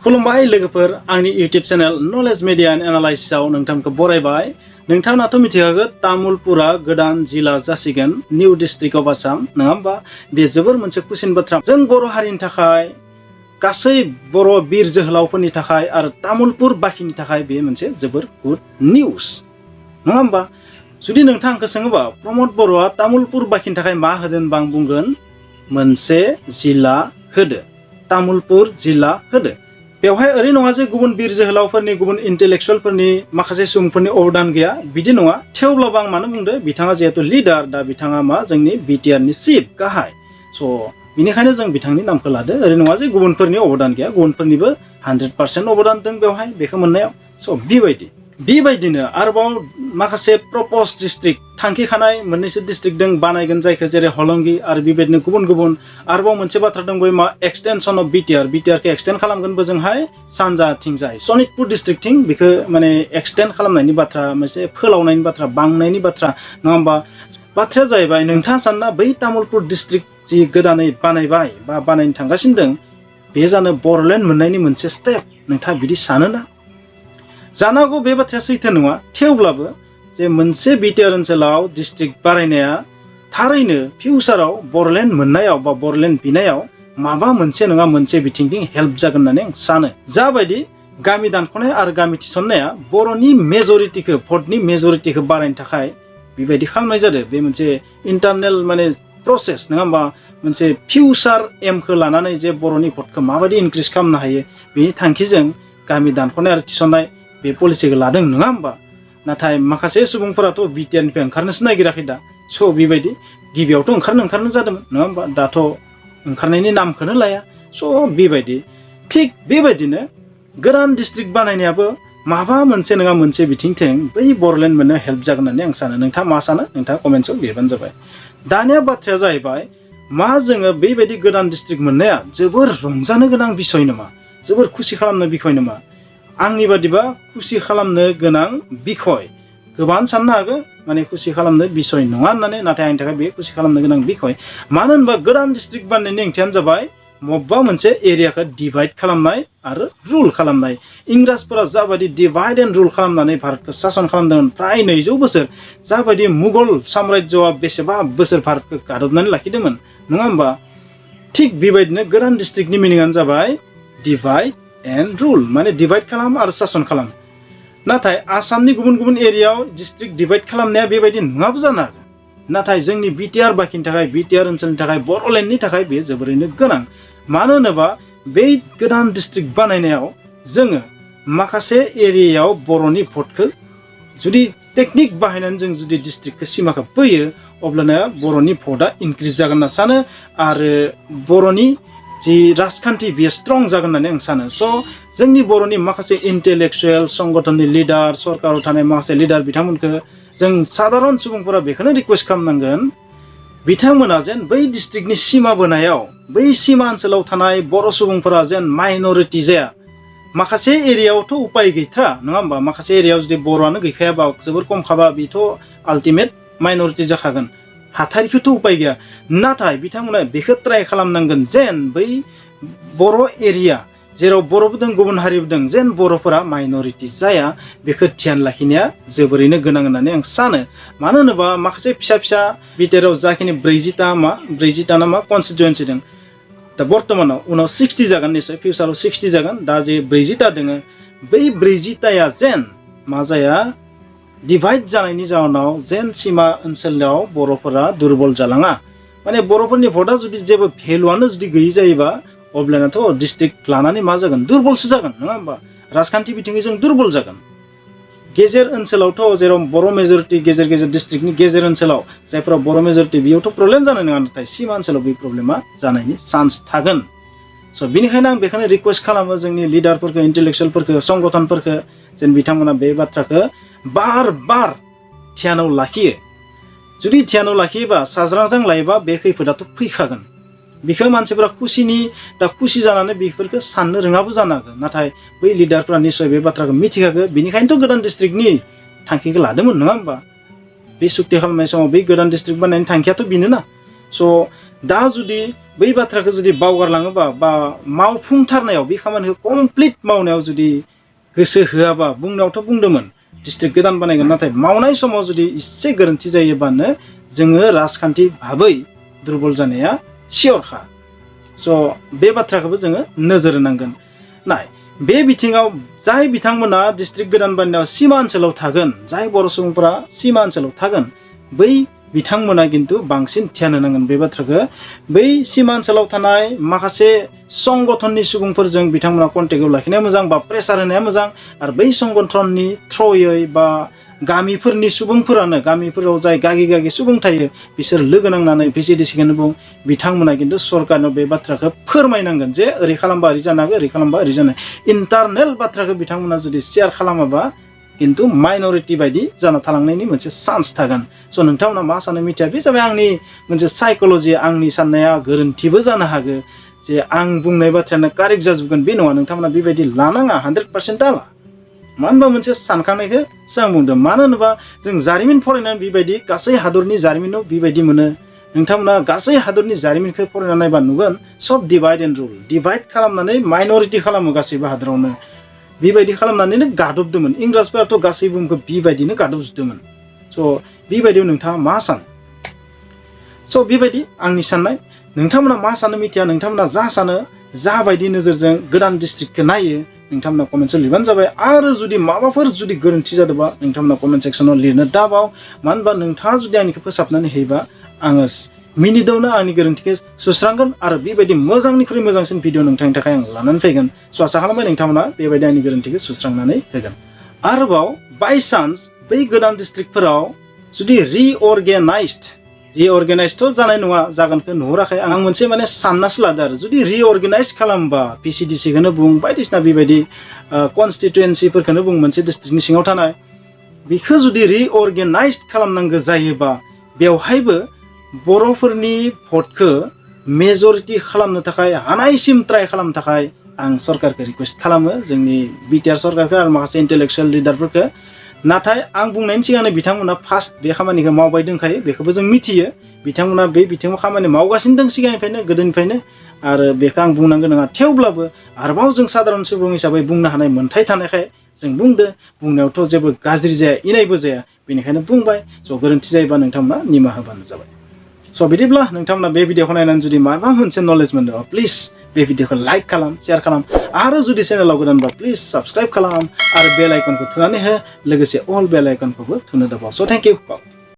खुलुमबाय लोगोफोर आंनि YouTube channel knowledge media and analysis आव नोंथांखौ बरायबाय। नोंथांनाथ' मिथिखागौ तामुलपुरा गोदान जिल्ला जासिगोन निउ डिस्ट्रिक्ट अफ आसाम नङा होमबा। बे जोबोर मोनसे खुसिनि बाथ्रा जों बर' हारिनि थाखाय गासै बर' बीर जोहोलावफोरनि थाखाय आरो तामुलपुर बाखिनि थाखाय बे मोनसे जोबोर गुड निउज नङा होमबा। जुदि नोंथांखौ सोङोबा प्रमद बर'आ तामुलपुर बाखिनि थाखाय मा होदों होनबा आं बुंगोन मोनसे जिल्ला होदो, तामुलपुर जिल्ला होदो। बेवहाय ओरै नङा जे गुबुन बीर जोहोलावफोरनि गुबुन इन्टेलेक्चुवेलफोरनि माखासे सुबुंफोरनि अबदान गैया, बिदि नङा। थेवब्लाबो आं मानो बुंदो बिथाङा जिहेतु लिडार, दा बिथाङा मा जोंनि बिटिआरनि चिफ गाहाय, स' बिनिखायनो जों बिथांनि नामखौ लादो। ओरै नङा जे गुबुनफोरनि अबदान गैया, गुबुनफोरनिबो 100% अबदान दं बेवहाय बेखौ मोननायाव। स' बेबायदिनो आरोबाव माखासे प्रप'ज डिस्ट्रिक्ट थांखिखानाय मोननैसो डिस्ट्रिक्ट दं बानायगोन जायखौ जेरै हलंगि आरो बेबायदिनो गुबुन गुबुन। आरोबाव मोनसे बाथ्रा दंबावो मा एक्सटेनसन अफ बिटिआरखौ एक्सटेन्ड खालामगोन बोजोंहाय सानजाथिंजाय सनितपुर डिस्ट्रिक्टथिं बेखौ माने एक्सटेन्ड खालामनायनि बाथ्रा, मोनसे फोलावनायनि बाथ्रा, बांनायनि बाथ्रा नङा होमबा। बाथ्राया जाहैबाय नोंथाङा सानना बै तामुलपुर डिस्ट्रिक्ट जि गोदानै बानायबाय बा बानायनो थांगासिनो दं बे जानो बर'लेण्ड मोननायनि मोनसे स्टेप, नोंथाङा बिदि सानोना? जानो हागौ बे बाथ्राया सैथो नङा, थेवब्लाबो जे मोनसे बिटिआर ओनसोलाव डिस्ट्रिक्ट बारायनाया थारैनो फिउचाराव बर'लेण्ड मोननायाव बा बर'लेण्ड बिनायाव माबा मोनसे नङा मोनसे बिथिंथिं हेल्प जागोन होननानै आं सानो। जाबायदि गामि दानख'नाय आरो गामि थिसननाया बर'नि मेजरिटिखौ, भटनि मेजरिटिखौ बारायनो थाखाय बेबायदि खालामनाय जादों। बे मोनसे इन्टारनेल माने प्रसेस नङा होमबा, मोनसे फिउचार एमखौ लानानै जे बर'नि भटखौ माबायदि इनक्रिज खालामनो हायो बेनि थांखिजों गामि दानख'नाय आरो थिसननाय बे पलिसिखौ लादों नङा होमबा। नाथाय माखासे सुबुंफोराथ' बिटिआरनिफ्राय ओंखारनोसो नागिराखै दा। स' बेबायदि गिबियावथ' ओंखारनो जादोंमोन नङा होमबा, दाथ' ओंखारनायनि नामखौनो लाया। स' बेबायदि थिग बेबायदिनो गोदान डिस्ट्रिक्ट बानायनायाबो माबा मोनसे नङा मोनसे बिथिंथिं बै बर'लेण्ड मोननो हेल्प जागोन होननानै आं सानो। नोंथाङा मा सानो? नोंथाङा कमेन्ट्सआव लिरबानो जाबाय। दानिया बाथ्राया जाहैबाय मा जोङो बेबायदि गोदान डिस्ट्रिक्ट मोननाया जोबोर रंजानो गोनां बिसय नामा, जोबोर खुसि खालामनो बिखय नामा? आंनि बादिबा खुसि खालामनो गोनां बिखय। गोबां साननो हागौ माने खुसि खालामनो बिसय नङा होननानै, नाथाय आंनि थाखाय बे खुसि खालामनो गोनां बिखय। मानो होनबा गोदान डिस्ट्रिक्ट बानायनायनि ओंथियानो जाबाय बबेबा मोनसे एरियाखौ डिभाइड खालामनाय आरो रुल खालामनाय। इंराजफोरा जाबायदि डिभाइड एन्ड रुल खालामनानै भारतखौ सासन खालामदोंमोन प्राय 200 बोसोर, जाबायदि मुगल साम्रायजोआ बेसेबा बोसोर भारतखौ गादबनानै लाखिदोंमोन नङा होमबा। थिग बेबायदिनो गोदान डिस्ट्रिक्टनि मिनिङानो जाबाय डिभाइड एन्ड रुल, माने डिभाइड खालाम आरो सासन खालाम। नाथाय आसामनि गुबुन गुबुन एरियायाव डिस्ट्रिक्ट डिभाइड खालामनाया बेबायदि नङाबो जानो हागौ, नाथाय जोंनि बिटिआर बाखिनि थाखाय, बिटिआर ओनसोलनि थाखाय, बर'लेण्डनि थाखाय बेयो जोबोरैनो गोनां। मानो होनोबा बे गोदान डिस्ट्रिक्ट बानायनायाव जोङो माखासे एरियायाव बर'नि भटखौ जुदि टेकनिक बाहायनानै जों जुदि डिस्ट्रिक्टखौ सिमाखौ बोयो अब्लाना बर'नि भटआ इनक्रिज जागोन होनना सानो आरो बर'नि जि राजखान्थि बेयो स्ट्रं जागोन होननानै आं सानो। स' जोंनि बर'नि माखासे इन्टेलेक्चुवेल संगठननि लिडार, सरकाराव थानाय माखासे लिडार बिथांमोनखौ जों साधारन सुबुंफोरा बेखौनो रिकुवेस्ट खालामनांगोन बिथांमोना जेन बै डिस्ट्रिक्टनि सिमा बोनायाव बै सिमा ओनसोलाव थानाय बर' सुबुंफोरा जेन माइनरिटि जाया। माखासे एरियायावथ' उपाय गैथ्रा नङा होमबा, माखासे एरियायाव जुदि बर'आनो गैखायाबा जोबोर खमखाबा बेथ' आल्टिमेट माइनरिटि जाखागोन, हाथारिखौथ' उपाय गैया। नाथाय बिथांमोना बेखौ ट्राइ खालामनांगोन जेन बै बर' एरिया जेराव बर'बो दं गुबुन हारिबो दं जेन बर'फोरा माइनरिटि जाया, बेखौ ध्यान लाखिनाया जोबोरैनो गोनां होननानै आं सानो। मानो होनोबा माखासे फिसा फिसा बिटिआराव जाखिनि 40 ना मा कनस्टिटुवेन्सि दं दा बर्तमानाव, उनाव 60 जागोन निश्चय, फिउचाराव 60 जागोन। दा जे 40 दोङो बै 40 जेन मा जाया डिभाइड जानायनि जाहोनाव जेन सिमा ओनसोलाव बर'फोरा दुरबल जालाङा। माने बर'फोरनि भटआ जुदि जेबो भेलुआनो जुदि गैयि जायोबा अब्लानाथ' डिस्ट्रिक्ट लानानै मा जागोन, दुरबलसो जागोन नङा होमबा। राजखान्थि बिथिङै जों दुरबल जागोन। गेजेर ओनसोलावथ' जेराव बर' मेजरिटि, गेजेर डिस्ट्रिक्टनि गेजेर ओनसोलाव जायफोराव बर' मेजरिटि बेयावथ' प्रब्लेम जानाय नङा, नाथाय सिमा ओनसोलाव बे प्रब्लेमा जानायनि चान्स थागोन। स' बेनिखायनो आं बेखौनो रिकुवेस्ट खालामो जोंनि लिडारफोरखौ, इन्टेलेक्चुवेलफोरखौ, संगठनफोरखौ जेन बिथांमोना बे बाथ्राखौ बार बार ध्यानाव लाखियो। जुदि ध्यानाव लाखियोबा साज्रांज्रां लायोबा बे खैफोदाथ' फैखागोन। बेखौ मानसिफोरा खुसि जानानै बेफोरखौ साननो रोङाबो जानो हागौ, नाथाय बै लिडारफोरा निस्सय बे बाथ्राखौ मिथिखागौ। बेनिखायनोथ' गोदान डिस्ट्रिक्टनि थांखिखौ लादोंमोन नङा होमबा। बे सुक्ति खालामनाय समाव बे गोदान डिस्ट्रिक्ट बानायनायनि थांखियाथ' बेनोना। स' दा जुदि बै बाथ्राखौ जुदि बावगारलाङोबा बा मावफुंथारनायाव बे खामानिखौ कमप्लिट मावनायाव जुदि गोसो होआबा बुंनायावथ' बुंदोंमोन डिस्ट्रिक्ट गोदान बानायगोन नाथाय मावनाय समाव जुदि एसे गोरोन्थि जायोबानो जोङो राजखान्थि भाबै दुरबल जानाया सियरखा स' बे बाथ्राखौबो जोङो नोजोर होनांगोन नाय बे बिथिङाव जाय बिथांमोना डिस्ट्रिक्ट गोदान बानायनायाव सीमा ओनसोलाव थागोन जाय बर' सुबुंफोरा सीमा ओनसोलाव थागोन बै बिथांमोना किन्तु बांसिन ध्यान होनांगोन बे बाथ्राखौ बै सीमा ओनसोलाव थानाय माखासे संगठननि सुबुंफोरजों बिथांमोना कन्टेक्टआव लाखिनाया मोजां बा प्रेसार होनाया मोजां आरो बै संगठननि थ्रयै बा गामिफोरनि सुबुंफोरानो गामिफोराव जाय गागि सुबुं थायो बिसोर लोगो नांनानै भिसिडिसिखौनो बुं बिथांमोना किन्तु सरकारनो बे बाथ्राखौ फोरमायनांगोन जे ओरै खालामबा ओरै जानो हागौ ओरै खालामबा ओरै जानो इन्टारनेल बाथ्राखौ बिथांमोना जुदि शेयार खालामाबा किन्तु माइनरिटि बायदि जाना थालांनायनि मोनसे चान्स थागोन स' नोंथांमोना मा सानो मिथिया बे जाबाय आंनि मोनसे साइकोल'जि आंनि साननाया गोरोन्थिबो जानो हागौ जे आं बुंनाय बाथ्रायानो कारेक्ट जाजोबगोन बे नङा नोंथांमोना बेबायदि लानाङा 100% दाला मानो होनबा मोनसे सानखांनायखौ आं बुंदों मानो होनोबा जों जारिमिन फरायनानै बेबायदि गासै हादरनि जारिमिनाव बेबायदि मोनो नोंथांमोना गासै हादरनि जारिमिनखौ फरायना नायबा नुगोन सब डिभाइड एन्ड रुल डिभाइड खालामनानै माइनरिटि खालामो गासैबो हादरावनो बेबायदि खालामनानैनो गादबदोंमोन इंराजफोराथ' गासै बुहुमखौ बेबायदिनो गादबजोबदोंमोन स' बेबायदियाव नोंथाङा मा सानो स' बेबायदि आंनि साननाय नोंथांमोना मा सानो मिथिया नोंथांमोना जा सानो जाबायदि नोजोरजों गोदान डिस्ट्रिक्टखौ नायो नोंथांमोना कमेन्टआव लिरबानो जाबाय आरो जुदि माबाफोर जुदि गोरोन्थि जादोंबा नोंथांमोना कमेन्ट सेक्सनाव लिरनो दाबाव मानो होनबा नोंथाङा जुदि आंनिखौ फोसाबनानै होयोबा आङो मिनिटावनो आंनि गोरोन्थिखौ सुस्रांगोन आरो बेबायदि मोजांनिख्रुइ मोजांसिन भिडिअ नोंथांनि थाखाय आं लानानै फैगोन स' आसा खालामबाय नोंथांमोना बेबायदि आंनि गोरोन्थिखौ सुस्रांनानै होगोन आरोबाव बाय चान्स बै गोदान डिस्ट्रिक्टफोराव जुदि रिअर्गेनाइजथ' जानाय नङा जागोनखौ नुहुराखै आं मोनसे माने साननासो लादों आरो जुदि रिअर्गेनाइज खालामबा भिसिडिसिखौनो बुं बायदिसिना बेबायदि कनस्टिटुयेन्सिफोरखौनो बुं मोनसे डिस्ट्रिक्टनि सिङाव थानाय बेखौ जुदि रिअर्गेनाइज खालामनांगौ जायोबा बेवहायबो बर'फोरनि भटखौ मेजरिटि खालामनो थाखाय हानायसिम ट्राइ खालामनो थाखाय आं सरकारखौ रिकुवेस्ट खालामो जोंनि बिटिआर सरकारखौ आरो माखासे इन्टेलेक्सुयेल लिडारफोरखौ नाथाय आं बुंनायनि सिगांनो बिथांमोना फार्स्ट बे खामानिखौ मावबाय दंखायो बेखौबो जों मिथियो बिथांमोना बे बिथिङाव खामानि मावगासिनो दं सिगांनिफ्रायनो गोदोनिफ्रायनो आरो बेखौ आं बुंनांगौ नङा थेवब्लाबो आरोबाव जों साधारन सुबुं हिसाबै बुंनो हानाय मोन्थाय थानायखाय जों बुंनायावथ' जेबो गाज्रि जाया इनायबो जाया बेनिखायनो बुंबाय स' गोरोन्थि जायोबा नोंथांमोना निमाहा होबानो जाबाय स' बिदिब्ला नोंथांमोना बे भिडिअखौ नायनानै जुदि माबा मोनसे नलेज मोनदोंबा प्लिज बे भिडिअखौ लाइक खालाम शेयार खालाम आरो जुदि चेनेलाव गोदानबा प्लिज साबस्क्राइब खालाम आरो बेल आइकनखौ थुनानै हो लोगोसे अल बेल आइकनखौबो थुनो दाबाव स' थेंक इउ